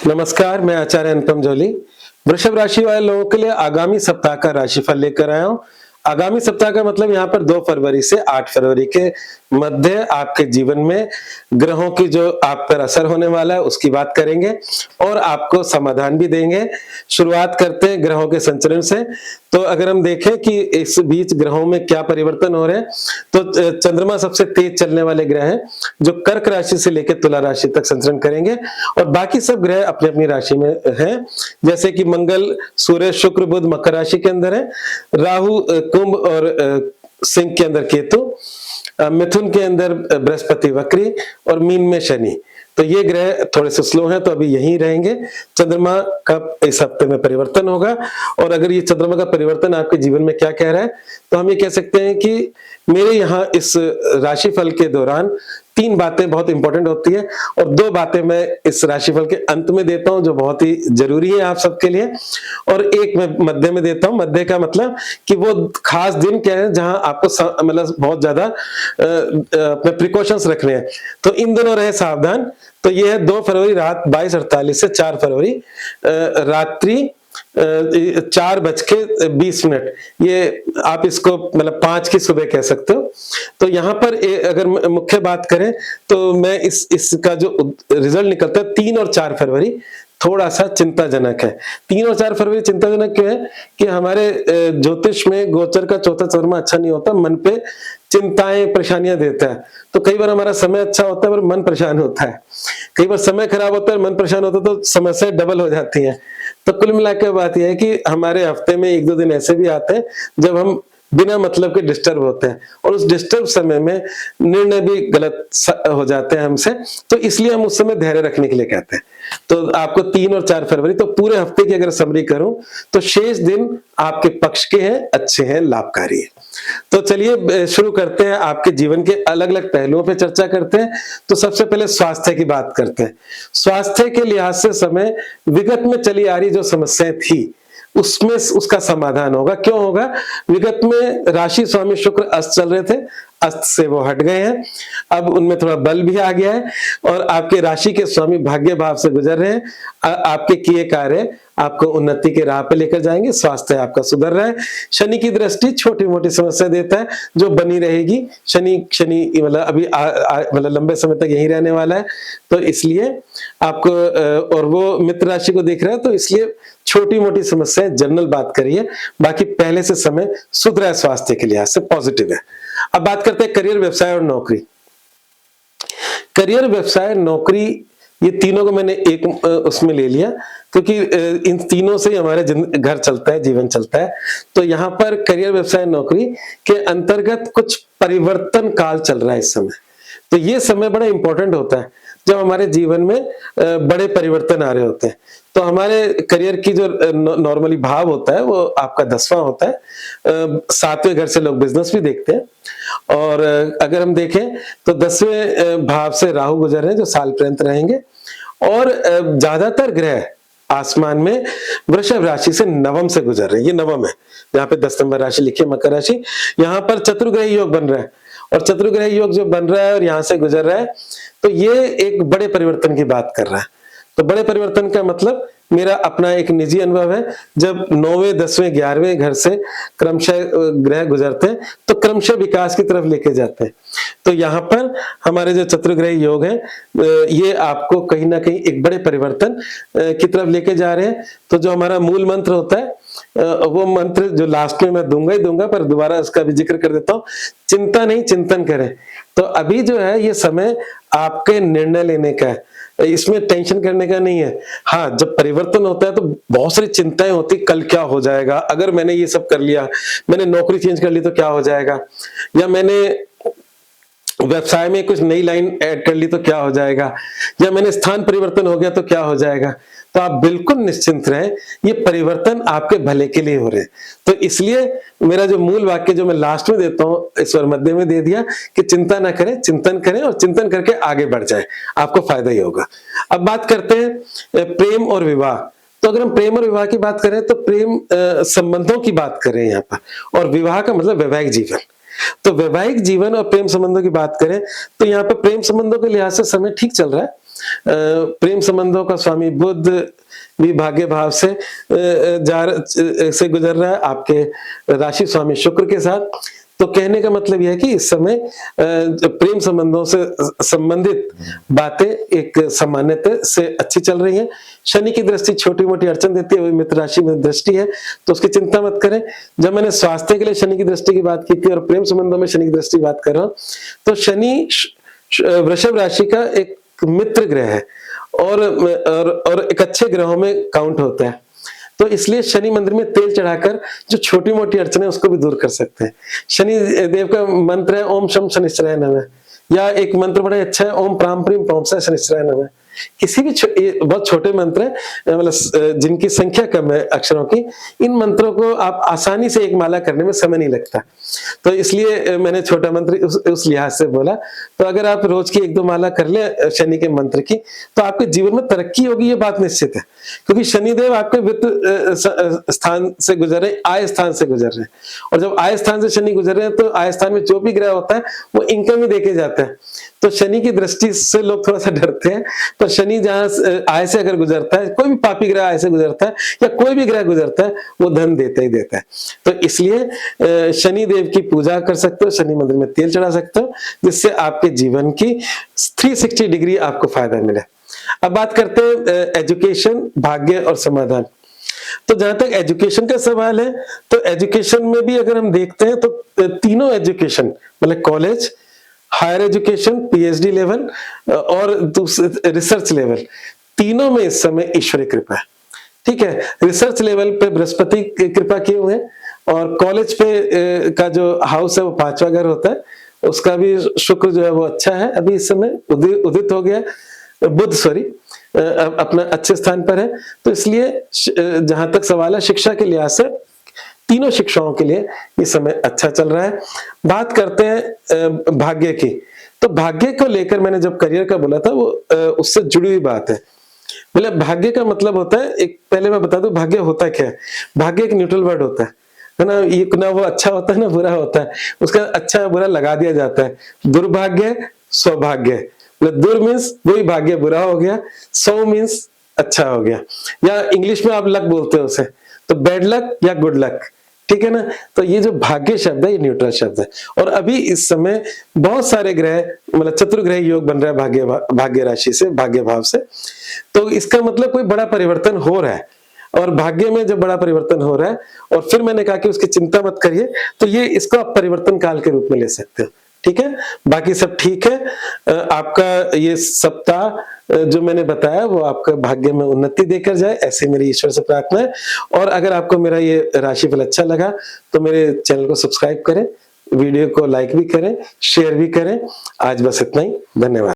नमस्कार, मैं आचार्य अनुपम जौली। वृषभ राशि वाले लोगों के लिए आगामी सप्ताह का राशिफल लेकर आया हूं। आगामी सप्ताह का मतलब यहाँ पर 2 फरवरी से 8 फरवरी के मध्य आपके जीवन में ग्रहों की जो आप पर असर होने वाला है उसकी बात करेंगे और आपको समाधान भी देंगे। शुरुआत करते हैं ग्रहों के संचरण से। तो अगर हम देखें कि इस बीच ग्रहों में क्या परिवर्तन हो रहे हैं, तो चंद्रमा सबसे तेज चलने वाले ग्रह हैं जो कर्क राशि से लेकर तुला राशि तक संचरण करेंगे और बाकी सब ग्रह अपनी अपनी राशि में हैं। जैसे कि मंगल, सूर्य, शुक्र, बुध मकर राशि के अंदर है, राहु कुंभ और सिंह के अंदर केतु, मिथुन के अंदर बृहस्पति वक्री और मीन में शनि। तो ये ग्रह थोड़े से स्लो हैं तो अभी यहीं रहेंगे। चंद्रमा का इस हफ्ते में परिवर्तन होगा और अगर ये चंद्रमा का परिवर्तन आपके जीवन में क्या कह रहा है, तो हम ये कह सकते हैं कि मेरे यहाँ इस राशिफल के दौरान 3 बातें बहुत इंपॉर्टेंट होती है और 2 बातें मैं इस राशिफल के अंत में देता हूं जो बहुत ही जरूरी है आप सबके लिए, और एक मैं मध्य में देता हूं। मध्य का मतलब कि वो खास दिन क्या है जहां आपको मतलब बहुत ज्यादा अपने प्रिकॉशंस रखने हैं, तो इन दोनों रहे सावधान। तो ये है 2 फरवरी रात 22:48 से 4 फरवरी रात्रि 4:20। ये आप इसको मतलब 5 की सुबह कह सकते हो। तो यहाँ पर अगर मुख्य बात करें तो मैं इसका जो रिजल्ट निकलता है 3 और 4 फरवरी थोड़ा सा चिंताजनक है। 3 और 4 फरवरी चिंताजनक क्यों है कि हमारे ज्योतिष में गोचर का चौथा चंद्रमा अच्छा नहीं होता, मन पे चिंताएं परेशानियां देता है। तो कई बार हमारा समय अच्छा होता है पर मन परेशान होता है, कई बार समय खराब होता है मन परेशान होता है, तो समस्याएं डबल हो जाती हैं। तो कुल मिलाकर बात यह है कि हमारे हफ्ते में 1-2 दिन ऐसे भी आते हैं जब हम बिना मतलब के डिस्टर्ब होते हैं और उस डिस्टर्ब समय में निर्णय भी गलत हो जाते हैं हमसे, तो इसलिए हम उस समय धैर्य रखने के लिए कहते हैं। तो आपको 3 और 4 फरवरी, तो पूरे हफ्ते की अगर समरी करूं तो शेष दिन आपके पक्ष के हैं, अच्छे हैं, लाभकारी है। तो चलिए शुरू करते हैं, आपके जीवन के अलग अलग पहलुओं पे चर्चा करते हैं। तो सबसे पहले स्वास्थ्य की बात करते हैं। स्वास्थ्य के लिहाज से समय विगत में चली आ रही जो समस्याएं थी उसमें उसका समाधान होगा। क्यों होगा? विगत में राशि स्वामी शुक्र अस्त चल रहे थे, अस्त से वो हट गए हैं, अब उनमें थोड़ा बल भी आ गया है और आपके राशि के स्वामी भाग्य भाव से गुजर रहे हैं। आपके किए कार्य आपको उन्नति के राह पे लेकर जाएंगे। स्वास्थ्य आपका सुधर रहा है। शनि की दृष्टि छोटी मोटी समस्या देता है जो बनी रहेगी। शनि मतलब अभी मतलब लंबे समय तक यही रहने वाला है, तो इसलिए आपको और वो मित्र राशि को देख रहा है, तो इसलिए छोटी मोटी समस्याएं जनरल बात करिए, बाकी पहले से समय सुधरा है, स्वास्थ्य के लिहाज से पॉजिटिव है। अब बात करते हैं करियर, व्यवसाय और नौकरी। करियर, व्यवसाय, नौकरी, ये तीनों को मैंने एक उसमें ले लिया क्योंकि इन तीनों से ही हमारे घर चलता है, जीवन चलता है। तो यहाँ पर करियर, व्यवसाय, नौकरी के अंतर्गत कुछ परिवर्तन काल चल रहा है इस समय। तो ये समय बड़ा इंपॉर्टेंट होता है जब हमारे जीवन में बड़े परिवर्तन आ रहे होते हैं। तो हमारे करियर की जो नॉर्मली भाव होता है वो आपका 10वां होता है। 7वें घर से लोग बिजनेस भी देखते हैं और अगर हम देखें तो 10वें भाव से राहु गुजर रहे हैं जो साल पर्यंत रहेंगे और ज्यादातर ग्रह आसमान में वृषभ राशि से नवम से गुजर रहे हैं। ये नवम है, यहाँ पे 10 नंबर राशि लिखी है मकर राशि। यहाँ पर चतुर्ग्रह योग बन रहा है और चतुर्ग्रह योग जो बन रहा है और यहाँ से गुजर रहा है, तो ये एक बड़े परिवर्तन की बात कर रहा है। तो बड़े परिवर्तन का मतलब मेरा अपना एक निजी अनुभव है, जब 9वें, 10वें, 11वें घर से क्रमशः ग्रह गुजरते हैं तो क्रमशः विकास की तरफ लेके जाते हैं। तो यहाँ पर हमारे जो चतुर्ग्रह योग हैं ये आपको कहीं ना कहीं एक बड़े परिवर्तन की तरफ लेके जा रहे हैं। तो जो हमारा मूल मंत्र होता है वो मंत्र जो लास्ट में मैं दूंगा ही दूंगा, पर दोबारा उसका भी जिक्र कर देता हूं, चिंता नहीं चिंतन करें। तो अभी जो है ये समय आपके निर्णय लेने का है, इसमें टेंशन करने का नहीं है। हाँ, जब परिवर्तन होता है तो बहुत सारी चिंताएं होती, कल क्या हो जाएगा, अगर मैंने ये सब कर लिया, मैंने नौकरी चेंज कर ली तो क्या हो जाएगा, या मैंने व्यवसाय में कुछ नई लाइन ऐड कर ली तो क्या हो जाएगा, या मैंने स्थान परिवर्तन हो गया तो क्या हो जाएगा। तो आप बिल्कुल निश्चिंत रहें, ये परिवर्तन आपके भले के लिए हो रहे हैं। तो इसलिए मेरा जो मूल वाक्य जो मैं लास्ट में देता हूं, इस बार मध्य में दे दिया कि चिंता ना करें, चिंतन करें और चिंतन करके आगे बढ़ जाए, आपको फायदा ही होगा। अब बात करते हैं प्रेम और विवाह। तो अगर हम प्रेम और विवाह की बात करें तो प्रेम संबंधों की बात करें यहाँ पर, और विवाह का मतलब वैवाहिक जीवन। तो वैवाहिक जीवन और प्रेम संबंधों की बात करें तो यहाँ पर प्रेम संबंधों के लिहाज से समय ठीक चल रहा है। प्रेम संबंधों का स्वामी बुध भी भाग्य भाव से गुजर रहा है आपके राशि स्वामी शुक्र के साथ। तो कहने का मतलब यह है कि इस समय प्रेम संबंधों से संबंधित बातें एक सामान्यतः से अच्छी चल रही हैं। शनि की दृष्टि छोटी मोटी अड़चन देती है, वही मित्र राशि में दृष्टि है, तो उसकी चिंता मत करें। जब मैंने स्वास्थ्य के लिए शनि की दृष्टि की बात की थी और प्रेम संबंधों में शनि की दृष्टि की बात कर रहा हूं, तो शनि वृषभ राशि का एक मित्र ग्रह है और एक अच्छे ग्रहों में काउंट होता है। तो इसलिए शनि मंदिर में तेल चढ़ाकर जो छोटी मोटी अड़चने उसको भी दूर कर सकते हैं। शनि देव का मंत्र है ओम शम शनिश्चराय नमः, या एक मंत्र बड़ा अच्छा है ओम प्राम प्रीम पौंसा शनिश्चराय नमः। किसी भी बहुत छोटे मंत्र है, मतलब जिनकी संख्या कम है अक्षरों की, इन मंत्रों को आप आसानी से एक माला करने में समय नहीं लगता, तो इसलिए मैंने छोटा मंत्र उस लिहाज से बोला। तो अगर आप रोज की 1-2 माला कर ले शनि के मंत्र की, तो आपके जीवन में तरक्की होगी, ये बात निश्चित है। क्योंकि शनिदेव आपके वित्त स्थान से गुजर रहे, आय स्थान से गुजर रहे हैं, और जब आय स्थान से शनि गुजर रहे हैं तो आय स्थान में जो भी ग्रह होता है वो इनकम ही देके जाता है। तो शनि की दृष्टि से लोग थोड़ा सा डरते हैं, पर शनि जहां आय से अगर गुजरता है, कोई भी पापी ग्रह आय से गुजरता है या कोई भी ग्रह गुजरता है, वो धन देता ही देता है। तो इसलिए शनि देव की पूजा कर सकते हो, शनि मंदिर में तेल चढ़ा सकते हो, जिससे आपके जीवन की 360 डिग्री आपको फायदा मिले। अब बात करते हैं एजुकेशन, भाग्य और समाधान। तो जहां तक एजुकेशन का सवाल है, तो एजुकेशन में भी अगर हम देखते हैं तो तीनों एजुकेशन, मतलब college, higher education, PhD level और दूसरे रिसर्च लेवल, तीनों में इस समय ईश्वरीय कृपा है। ठीक है, रिसर्च लेवल पे बृहस्पति की कृपा किए हुए हैं, और कॉलेज पे का जो हाउस है वो 5वां घर होता है, उसका भी शुक्र जो है वो अच्छा है, अभी इस समय उदित हो गया, बुध अपना अच्छे स्थान पर है। तो इसलिए जहां तक सवाल है शिक्षा के लिहाज से, तीनों शिक्षाओं के लिए ये समय अच्छा चल रहा है। बात करते हैं भाग्य की, तो भाग्य को लेकर मैंने जब करियर का बोला था वो उससे जुड़ी हुई बात है। मतलब भाग्य का मतलब होता है, एक पहले मैं बता दूं भाग्य होता क्या है। भाग्य एक न्यूट्रल वर्ड होता है ना, ये ना वो अच्छा होता है ना बुरा होता है, उसका अच्छा बुरा लगा दिया जाता है। दुर्भाग्य, सौभाग्य, मतलब दुर मीन्स वही भाग्य बुरा हो गया, सौ मीन्स अच्छा हो गया, या इंग्लिश में आप लक बोलते हो उसे, तो बैड लक या गुड लक, ठीक है ना। तो ये जो भाग्य शब्द है ये न्यूट्रल शब्द है, और अभी इस समय बहुत सारे ग्रह, मतलब चतुर्ग्रह योग बन रहा है भाग्य राशि से, भाग्य भाव से। तो इसका मतलब कोई बड़ा परिवर्तन हो रहा है, और भाग्य में जब बड़ा परिवर्तन हो रहा है, और फिर मैंने कहा कि उसकी चिंता मत करिए, तो ये इसको आप परिवर्तन काल के रूप में ले सकते हो। ठीक है, बाकी सब ठीक है। आपका ये सप्ताह जो मैंने बताया वो आपका भाग्य में उन्नति देकर जाए, ऐसे मेरी ईश्वर से प्रार्थना है। और अगर आपको मेरा ये राशिफल अच्छा लगा तो मेरे चैनल को सब्सक्राइब करें, वीडियो को लाइक भी करें, शेयर भी करें। आज बस इतना ही, धन्यवाद।